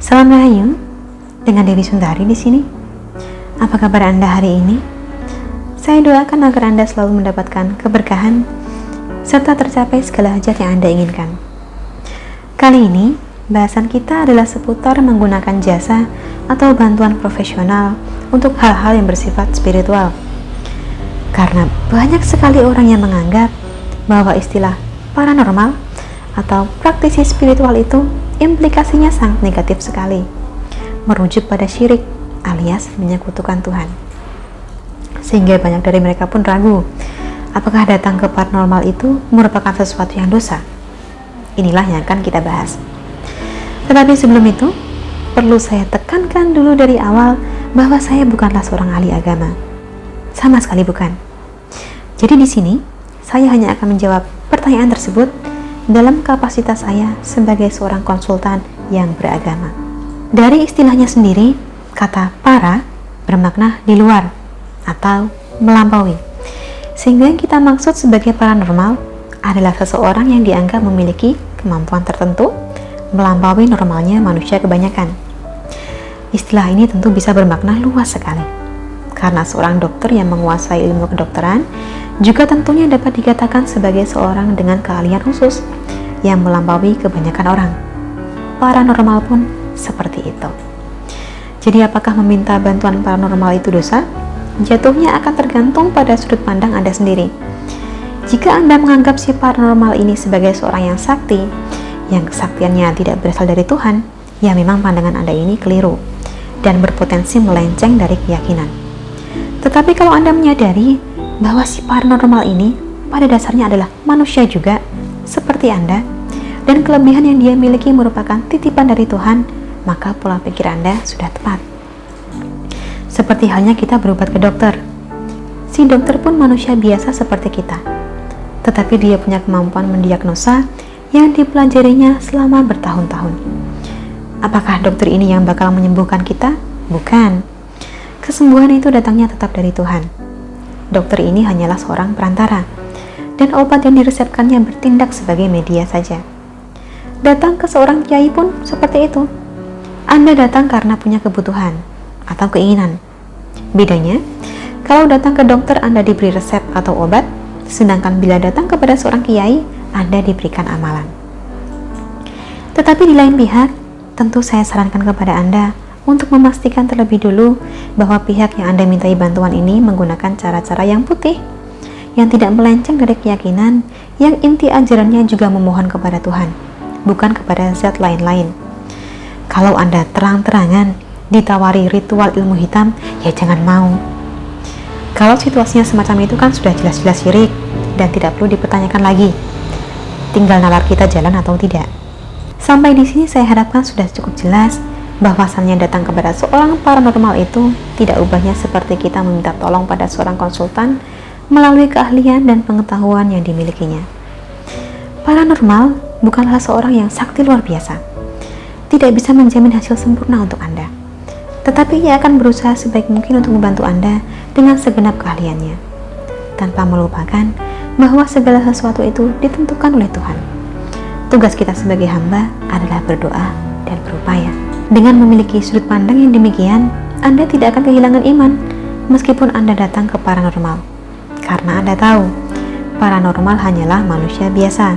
Salam Rahayu, dengan Dewi Sundari di sini. Apa kabar Anda hari ini? Saya doakan agar Anda selalu mendapatkan keberkahan serta tercapai segala hajat yang Anda inginkan. Kali ini, bahasan kita adalah seputar menggunakan jasa atau bantuan profesional untuk hal-hal yang bersifat spiritual. Karena banyak sekali orang yang menganggap bahwa istilah paranormal atau praktisi spiritual itu implikasinya sangat negatif sekali, merujuk pada syirik alias menyekutukan Tuhan. Sehingga banyak dari mereka pun ragu, apakah datang ke paranormal itu merupakan sesuatu yang dosa? Inilah yang akan kita bahas. Tetapi sebelum itu, perlu saya tekankan dulu dari awal bahwa saya bukanlah seorang ahli agama. Sama sekali bukan. Jadi di sini, saya hanya akan menjawab pertanyaan tersebut dalam kapasitas saya sebagai seorang konsultan yang beragama. Dari istilahnya sendiri, kata para bermakna di luar atau melampaui. Sehingga yang kita maksud sebagai paranormal adalah seseorang yang dianggap memiliki kemampuan tertentu melampaui normalnya manusia kebanyakan. Istilah ini tentu bisa bermakna luas sekali, karena seorang dokter yang menguasai ilmu kedokteran juga tentunya dapat dikatakan sebagai seorang dengan keahlian khusus yang melampaui kebanyakan orang. Paranormal pun seperti itu. Jadi apakah meminta bantuan paranormal itu dosa? Jatuhnya akan tergantung pada sudut pandang Anda sendiri. Jika Anda menganggap si paranormal ini sebagai seorang yang sakti, yang kesaktiannya tidak berasal dari Tuhan, ya memang pandangan Anda ini keliru dan berpotensi melenceng dari keyakinan. Tetapi kalau Anda menyadari bahwa si paranormal ini pada dasarnya adalah manusia juga, seperti Anda, dan kelebihan yang dia miliki merupakan titipan dari Tuhan, maka pola pikir Anda sudah tepat. Seperti halnya kita berobat ke dokter. Si dokter pun manusia biasa seperti kita, tetapi dia punya kemampuan mendiagnosa yang dipelajarinya selama bertahun-tahun. Apakah dokter ini yang bakal menyembuhkan kita? Bukan. Kesembuhan itu datangnya tetap dari Tuhan. Dokter ini hanyalah seorang perantara, dan obat yang diresepkannya bertindak sebagai media saja. Datang ke seorang kiai pun seperti itu. Anda datang karena punya kebutuhan atau keinginan. Bedanya, kalau datang ke dokter Anda diberi resep atau obat, sedangkan bila datang kepada seorang kiai, Anda diberikan amalan. Tetapi di lain pihak, tentu saya sarankan kepada Anda untuk memastikan terlebih dulu bahwa pihak yang Anda mintai bantuan ini menggunakan cara-cara yang putih, yang tidak melenceng dari keyakinan, yang inti ajarannya juga memohon kepada Tuhan, bukan kepada zat lain-lain. Kalau Anda terang-terangan ditawari ritual ilmu hitam, ya jangan mau. Kalau situasinya semacam itu kan sudah jelas-jelas syirik dan tidak perlu dipertanyakan lagi. Tinggal nalar kita jalan atau tidak. Sampai di sini saya harapkan sudah cukup jelas bahwasannya datang kepada seorang paranormal itu tidak ubahnya seperti kita meminta tolong pada seorang konsultan melalui keahlian dan pengetahuan yang dimilikinya. Paranormal bukanlah seorang yang sakti luar biasa. Tidak bisa menjamin hasil sempurna untuk Anda. Tetapi ia akan berusaha sebaik mungkin untuk membantu Anda dengan segenap keahliannya, tanpa melupakan bahwa segala sesuatu itu ditentukan oleh Tuhan. Tugas kita sebagai hamba adalah berdoa dan berupaya. Dengan memiliki sudut pandang yang demikian, Anda tidak akan kehilangan iman meskipun Anda datang ke paranormal. Karena Anda tahu, paranormal hanyalah manusia biasa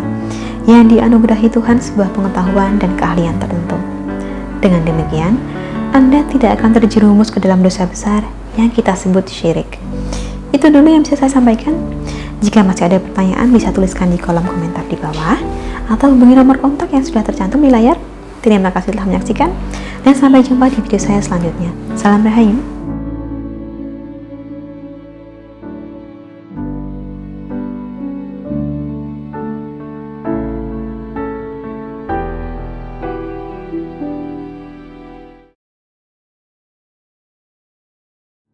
yang dianugerahi Tuhan sebuah pengetahuan dan keahlian tertentu. Dengan demikian, Anda tidak akan terjerumus ke dalam dosa besar yang kita sebut syirik. Itu dulu yang bisa saya sampaikan. Jika masih ada pertanyaan, bisa tuliskan di kolom komentar di bawah atau hubungi nomor kontak yang sudah tercantum di layar. Terima kasih telah menyaksikan, dan sampai jumpa di video saya selanjutnya. Salam Rahayu.